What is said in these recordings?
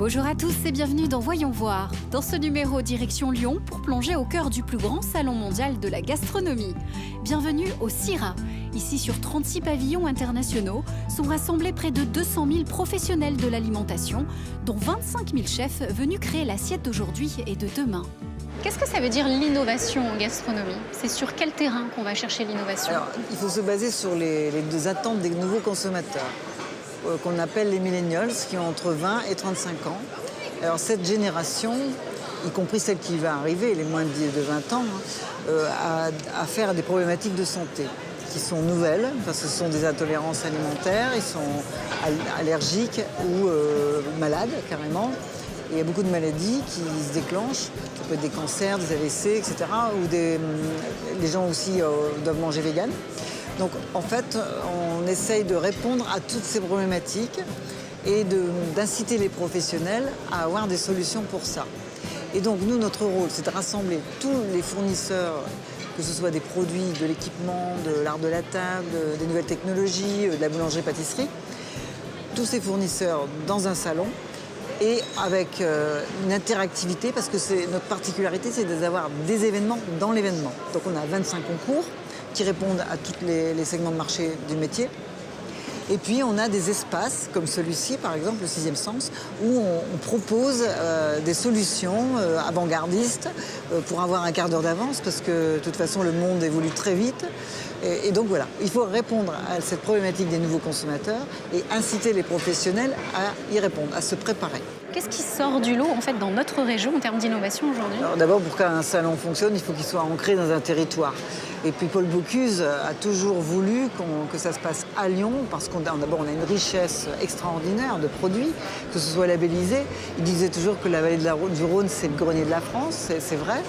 Bonjour à tous et bienvenue dans Voyons voir. Dans ce numéro, direction Lyon pour plonger au cœur du plus grand salon mondial de la gastronomie. Bienvenue au CIRA. Ici, sur 36 pavillons internationaux, sont rassemblés près de 200 000 professionnels de l'alimentation, dont 25 000 chefs venus créer l'assiette d'aujourd'hui et de demain. Qu'est-ce que ça veut dire l'innovation en gastronomie? C'est sur quel terrain qu'on va chercher l'innovation? Alors, il faut se baser sur les deux attentes des nouveaux consommateurs, qu'on appelle les millennials, qui ont entre 20 et 35 ans. Alors cette génération, y compris celle qui va arriver, les moins de 20 ans, a affaire à des problématiques de santé qui sont nouvelles, parce que ce sont des intolérances alimentaires, ils sont allergiques ou malades carrément. Et il y a beaucoup de maladies qui se déclenchent, ça peut être des cancers, des AVC, etc. Ou les gens aussi doivent manger vegan. Donc en fait, on essaye de répondre à toutes ces problématiques et d'inciter les professionnels à avoir des solutions pour ça. Et donc nous, notre rôle, c'est de rassembler tous les fournisseurs, que ce soit des produits, de l'équipement, de l'art de la table, des nouvelles technologies, de la boulangerie-pâtisserie, tous ces fournisseurs dans un salon et avec une interactivité, parce que notre particularité, c'est d'avoir des événements dans l'événement. Donc on a 25 concours qui répondent à tous les segments de marché du métier. Et puis on a des espaces comme celui-ci, par exemple, le 6e sens, où on propose des solutions avant-gardistes pour avoir un quart d'heure d'avance, parce que de toute façon le monde évolue très vite. Et donc voilà, il faut répondre à cette problématique des nouveaux consommateurs et inciter les professionnels à y répondre, à se préparer. Qu'est-ce qui sort du lot en fait dans notre région en termes d'innovation aujourd'hui? Alors d'abord, pour qu'un salon fonctionne, il faut qu'il soit ancré dans un territoire. Et puis Paul Bocuse a toujours voulu que ça se passe à Lyon, parce d'abord on a une richesse extraordinaire de produits, que ce soit labellisé. Il disait toujours que la vallée du Rhône, c'est le grenier de la France, c'est vrai.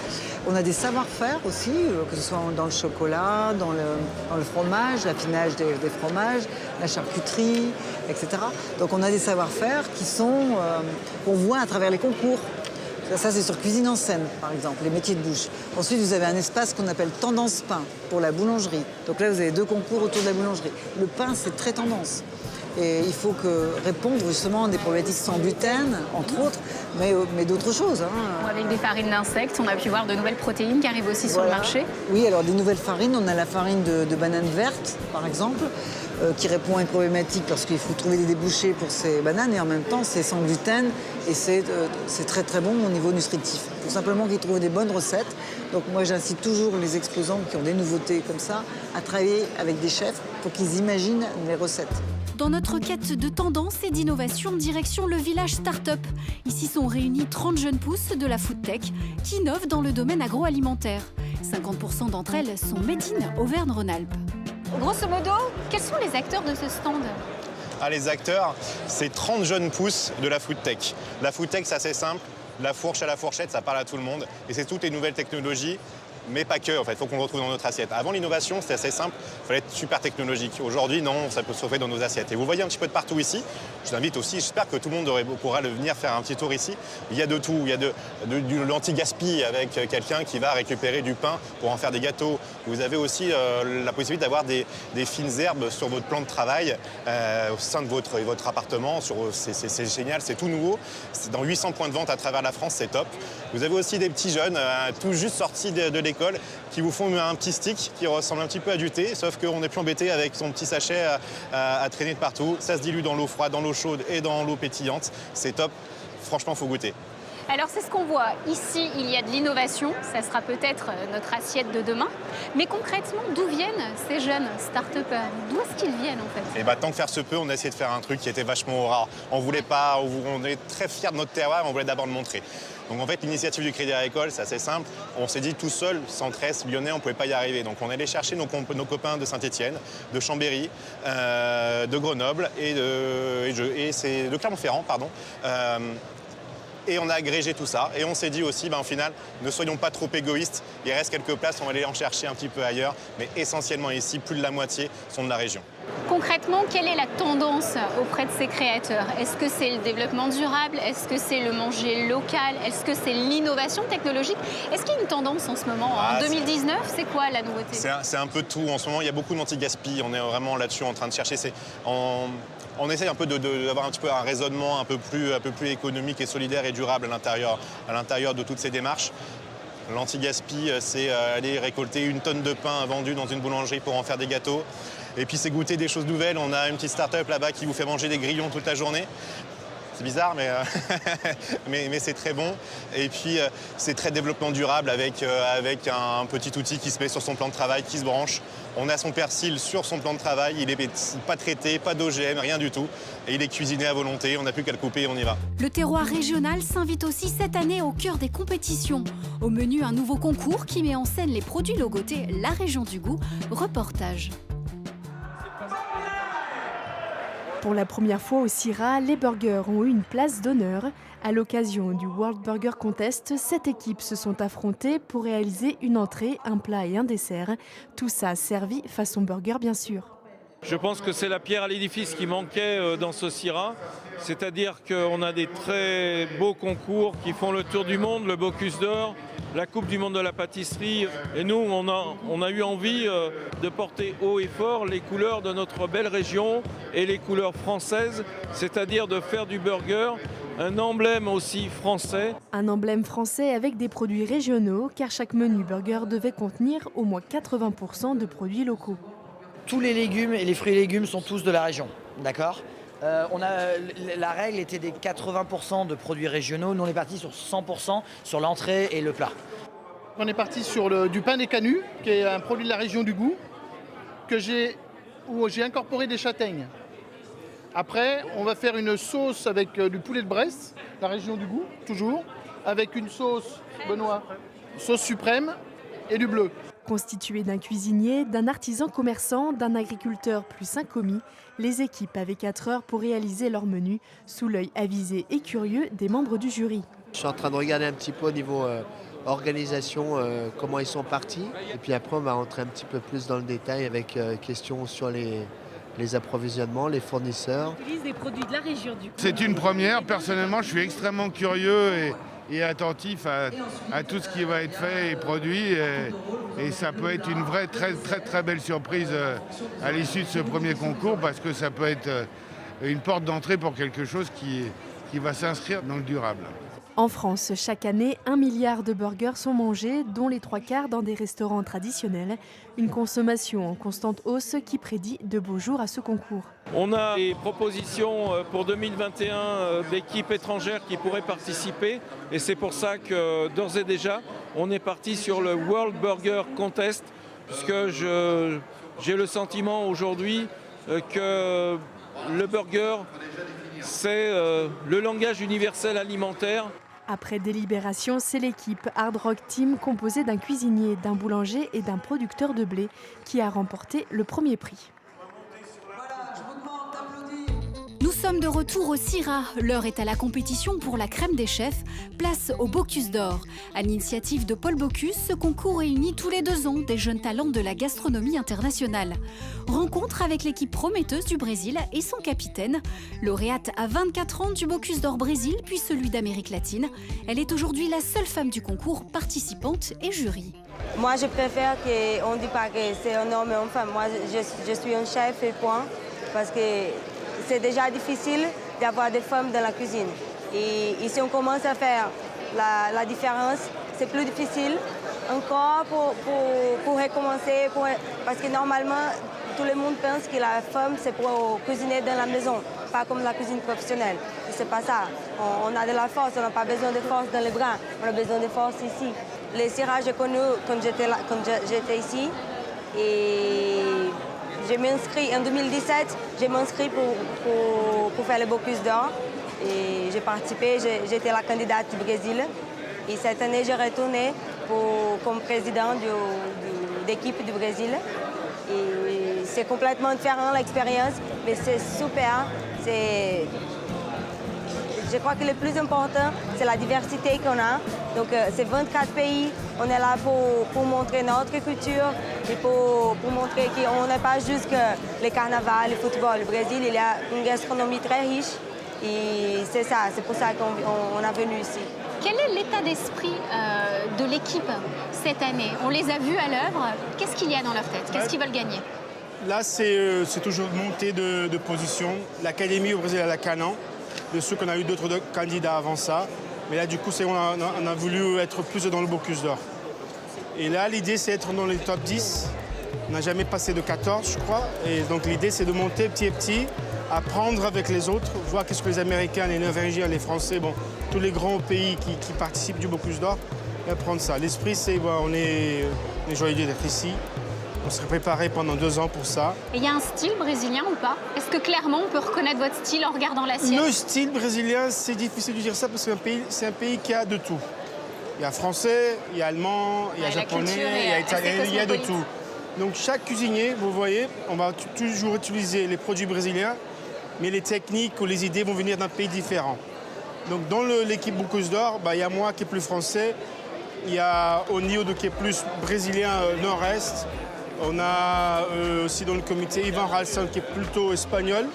On a des savoir-faire aussi, que ce soit dans le chocolat, dans le fromage, l'affinage des fromages, la charcuterie, etc. Donc on a des savoir-faire qu'on voit à travers les concours. Ça, c'est sur Cuisine en scène, par exemple, les métiers de bouche. Ensuite, vous avez un espace qu'on appelle Tendance Pain pour la boulangerie. Donc là, vous avez 2 concours autour de la boulangerie. Le pain, c'est très tendance. Et il faut répondre justement à des problématiques sans gluten, entre autres, mais d'autres choses. Avec des farines d'insectes, on a pu voir de nouvelles protéines qui arrivent aussi sur le marché. Oui, alors des nouvelles farines. On a la farine de banane verte, par exemple, qui répond à une problématique parce qu'il faut trouver des débouchés pour ces bananes. Et en même temps, c'est sans gluten et c'est très très bon au niveau nutritif. Il faut simplement qu'ils trouvent des bonnes recettes. Donc moi, j'incite toujours les exposants qui ont des nouveautés comme ça à travailler avec des chefs pour qu'ils imaginent les recettes. Dans notre quête de tendance et d'innovation, direction le village start-up. Ici sont réunis 30 jeunes pousses de la food tech qui innovent dans le domaine agroalimentaire. 50% d'entre elles sont made in Auvergne-Rhône-Alpes. Grosso modo, quels sont les acteurs de ce stand? Les acteurs, c'est 30 jeunes pousses de la food tech. La food tech, c'est assez simple. La fourche à la fourchette, ça parle à tout le monde. Et c'est toutes les nouvelles technologies. Mais pas que, en fait, il faut qu'on le retrouve dans notre assiette. Avant l'innovation, c'était assez simple, il fallait être super technologique. Aujourd'hui, non, ça peut se retrouver dans nos assiettes. Et vous voyez un petit peu de partout ici. Je vous invite aussi, j'espère que tout le monde pourra venir faire un petit tour ici. Il y a de tout, il y a de l'anti-gaspi avec quelqu'un qui va récupérer du pain pour en faire des gâteaux. Vous avez aussi la possibilité d'avoir des fines herbes sur votre plan de travail au sein de votre appartement. C'est génial, c'est tout nouveau. C'est dans 800 points de vente à travers la France, c'est top. Vous avez aussi des petits jeunes, tout juste sortis de l'école, qui vous font un petit stick qui ressemble un petit peu à du thé, sauf qu'on n'est plus embêté avec son petit sachet à traîner de partout. Ça se dilue dans l'eau froide, dans l'eau chaude et dans l'eau pétillante. C'est top. Franchement, il faut goûter. Alors c'est ce qu'on voit. Ici, il y a de l'innovation. Ça sera peut-être notre assiette de demain. Mais concrètement, d'où viennent ces jeunes start-upers? D'où est-ce qu'ils viennent en fait? Et tant que faire se peut, on a essayé de faire un truc qui était vachement rare. On est très fiers de notre terroir, on voulait d'abord le montrer. Donc en fait, l'initiative du Crédit Agricole, c'est assez simple. On s'est dit tout seul, Centre-Est, Lyonnais, on ne pouvait pas y arriver. Donc on est allé chercher nos copains de Saint-Étienne, de Chambéry, de Grenoble et de Clermont-Ferrand, pardon. Et on a agrégé tout ça. Et on s'est dit aussi, au final, ne soyons pas trop égoïstes. Il reste quelques places, on va aller en chercher un petit peu ailleurs. Mais essentiellement ici, plus de la moitié sont de la région. Concrètement, quelle est la tendance auprès de ces créateurs? Est-ce que c'est le développement durable? Est-ce que c'est le manger local? Est-ce que c'est l'innovation technologique? Est-ce qu'il y a une tendance en ce moment? En 2019, c'est quoi la nouveauté? C'est un peu tout. En ce moment, il y a beaucoup d'anti-gaspi. On est vraiment là-dessus en train de chercher. On essaye un peu d'avoir un petit peu un raisonnement un peu plus économique et solidaire et durable à l'intérieur de toutes ces démarches. L'anti-gaspi, c'est aller récolter 1 tonne de pain vendu dans une boulangerie pour en faire des gâteaux. Et puis c'est goûter des choses nouvelles. On a une petite start-up là-bas qui vous fait manger des grillons toute la journée. C'est bizarre, mais c'est très bon. Et puis, c'est très développement durable avec un petit outil qui se met sur son plan de travail, qui se branche. On a son persil sur son plan de travail. Il n'est pas traité, pas d'OGM, rien du tout. Et il est cuisiné à volonté. On n'a plus qu'à le couper et on y va. Le terroir régional s'invite aussi cette année au cœur des compétitions. Au menu, un nouveau concours qui met en scène les produits logotés La Région du Goût. Reportage. Pour la première fois au CIRA, les burgers ont eu une place d'honneur. À l'occasion du World Burger Contest, 7 équipes se sont affrontées pour réaliser une entrée, un plat et un dessert. Tout ça servi façon burger bien sûr. Je pense que c'est la pierre à l'édifice qui manquait dans ce CIRA. C'est-à-dire qu'on a des très beaux concours qui font le tour du monde, le Bocuse d'Or, la Coupe du monde de la pâtisserie. Et nous, on a eu envie de porter haut et fort les couleurs de notre belle région et les couleurs françaises, c'est-à-dire de faire du burger un emblème aussi français. Un emblème français avec des produits régionaux, car chaque menu burger devait contenir au moins 80% de produits locaux. Tous les légumes et les fruits et légumes sont tous de la région, d'accord ? La règle était des 80% de produits régionaux. Nous, on est parti sur 100% sur l'entrée et le plat. On est parti sur du pain des canuts, qui est un produit de la région du Goût, où j'ai incorporé des châtaignes. Après, on va faire une sauce avec du poulet de Bresse, la région du Goût, toujours, avec une sauce, Benoît, sauce suprême et du bleu. Constituées d'un cuisinier, d'un artisan commerçant, d'un agriculteur plus un commis, les équipes avaient 4 heures pour réaliser leur menu, sous l'œil avisé et curieux des membres du jury. Je suis en train de regarder un petit peu au niveau organisation, comment ils sont partis. Et puis après, on va rentrer un petit peu plus dans le détail avec questions sur les approvisionnements, les fournisseurs. On utilise des produits de la région du Goût. C'est une première. Personnellement, je suis extrêmement curieux et attentif à tout ce qui va être fait et produit. Et ça peut être une vraie, très belle surprise à l'issue de ce premier concours parce que ça peut être une porte d'entrée pour quelque chose qui va s'inscrire dans le durable. En France, chaque année, 1 milliard de burgers sont mangés, dont les 3/4 dans des restaurants traditionnels. Une consommation en constante hausse qui prédit de beaux jours à ce concours. On a des propositions pour 2021 d'équipes étrangères qui pourraient participer. Et c'est pour ça que d'ores et déjà, on est parti sur le World Burger Contest, puisque j'ai le sentiment aujourd'hui que le burger, c'est le langage universel alimentaire. Après délibération, c'est l'équipe Hard Rock Team composée d'un cuisinier, d'un boulanger et d'un producteur de blé qui a remporté le premier prix. Nous sommes de retour au CIRA. L'heure est à la compétition pour la crème des chefs. Place au Bocuse d'Or. À l'initiative de Paul Bocuse, ce concours réunit tous les 2 ans des jeunes talents de la gastronomie internationale. Rencontre avec l'équipe prometteuse du Brésil et son capitaine. Lauréate à 24 ans du Bocuse d'Or Brésil, puis celui d'Amérique latine. Elle est aujourd'hui la seule femme du concours, participante et jury. Moi, je préfère qu'on ne dise pas que c'est un homme et une femme. Moi, je suis un chef et point. Parce que c'est déjà difficile d'avoir des femmes dans la cuisine. Et si on commence à faire la différence, c'est plus difficile encore pour recommencer. Parce que normalement, tout le monde pense que la femme, c'est pour cuisiner dans la maison, pas comme la cuisine professionnelle. C'est pas ça. On a de la force, on n'a pas besoin de force dans les bras, on a besoin de force ici. Les CIRA, j'ai connu quand j'étais ici. Et je m'inscris en 2017, je m'inscris pour faire le Bocuse d'Or. Et j'ai participé, j'étais la candidate du Brésil. Et cette année, j'ai retourné comme président d'équipe du Brésil. Et c'est complètement différent l'expérience, mais c'est super. Je crois que le plus important, c'est la diversité qu'on a. Donc, c'est 24 pays. On est là pour montrer notre culture et pour montrer qu'on n'est pas juste que le carnaval, le football. Le Brésil, il y a une gastronomie très riche. Et c'est ça, c'est pour ça qu'on est venu ici. Quel est l'état d'esprit de l'équipe cette année? On les a vus à l'œuvre. Qu'est-ce qu'il y a dans leur tête? Qu'est-ce qu'ils veulent gagner? Là, c'est toujours montée de position. L'académie au Brésil, elle a Canan. De ceux qu'on a eu d'autres candidats avant ça. Mais là, du coup, on a voulu être plus dans le Bocuse d'Or. Et là, l'idée, c'est d'être dans les top 10. On n'a jamais passé de 14, je crois. Et donc, l'idée, c'est de monter petit à petit, apprendre avec les autres, voir qu'est-ce que les Américains, les Norvégiens, les Français, bon, tous les grands pays qui participent du Bocuse d'Or, et apprendre ça. L'esprit, c'est on est joyeux d'être ici. On s'est préparé pendant 2 ans pour ça. Et il y a un style brésilien ou pas? Est-ce que clairement on peut reconnaître votre style en regardant l'assiette? Le style brésilien, c'est difficile de dire ça parce que c'est un pays qui a de tout. Il y a français, il y a allemand, il y a japonais, il y a italien, il y a de tout. Donc chaque cuisinier, vous voyez, on va toujours utiliser les produits brésiliens, mais les techniques ou les idées vont venir d'un pays différent. Donc dans l'équipe Bocuse d'Or, il y a moi qui est plus français, il y a Onildo qui est plus brésilien nord-est. On a aussi dans le comité Ivan Ralston qui est plutôt espagnol.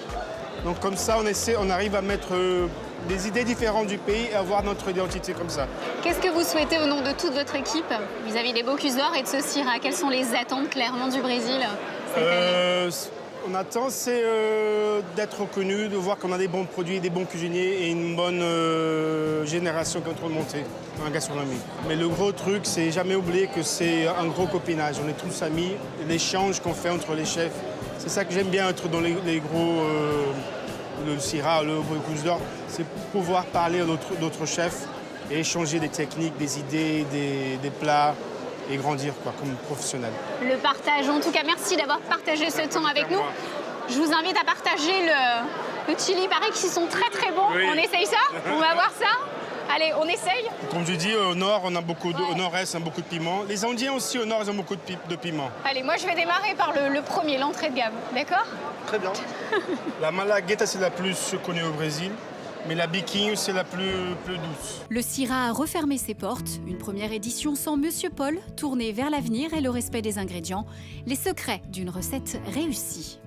Donc comme ça, on arrive à mettre des idées différentes du pays et avoir notre identité comme ça. Qu'est-ce que vous souhaitez au nom de toute votre équipe vis-à-vis des Bocuse d'Or et de ce Syrah? Quelles sont les attentes clairement du Brésil cette année? On attend, c'est d'être reconnu, de voir qu'on a des bons produits, des bons cuisiniers et une bonne génération qui est en train de monter dans la gastronomie. Mais le gros truc, c'est jamais oublier que c'est un gros copinage. On est tous amis, l'échange qu'on fait entre les chefs. C'est ça que j'aime bien être dans les gros, le Syrah, le Bocuse d'Or, c'est pouvoir parler à d'autres chefs et échanger des techniques, des idées, des plats. Et grandir comme professionnel. Le partage, en tout cas, merci d'avoir partagé ce temps avec nous. Je vous invite à partager le chili, il paraît qu'ils sont très très bons. Oui. On essaye ça? On va voir ça? Allez, on essaye? Comme je dis, au nord, on a au nord-est, on a beaucoup de piment. Les Indiens aussi, au nord, ils ont beaucoup de piment. Allez, moi je vais démarrer par le premier, l'entrée de gamme, d'accord? Très bien. La malagueta, c'est la plus connue au Brésil. Mais la biquinho, c'est la plus douce. Le Syrah a refermé ses portes. Une première édition sans Monsieur Paul, tournée vers l'avenir et le respect des ingrédients. Les secrets d'une recette réussie.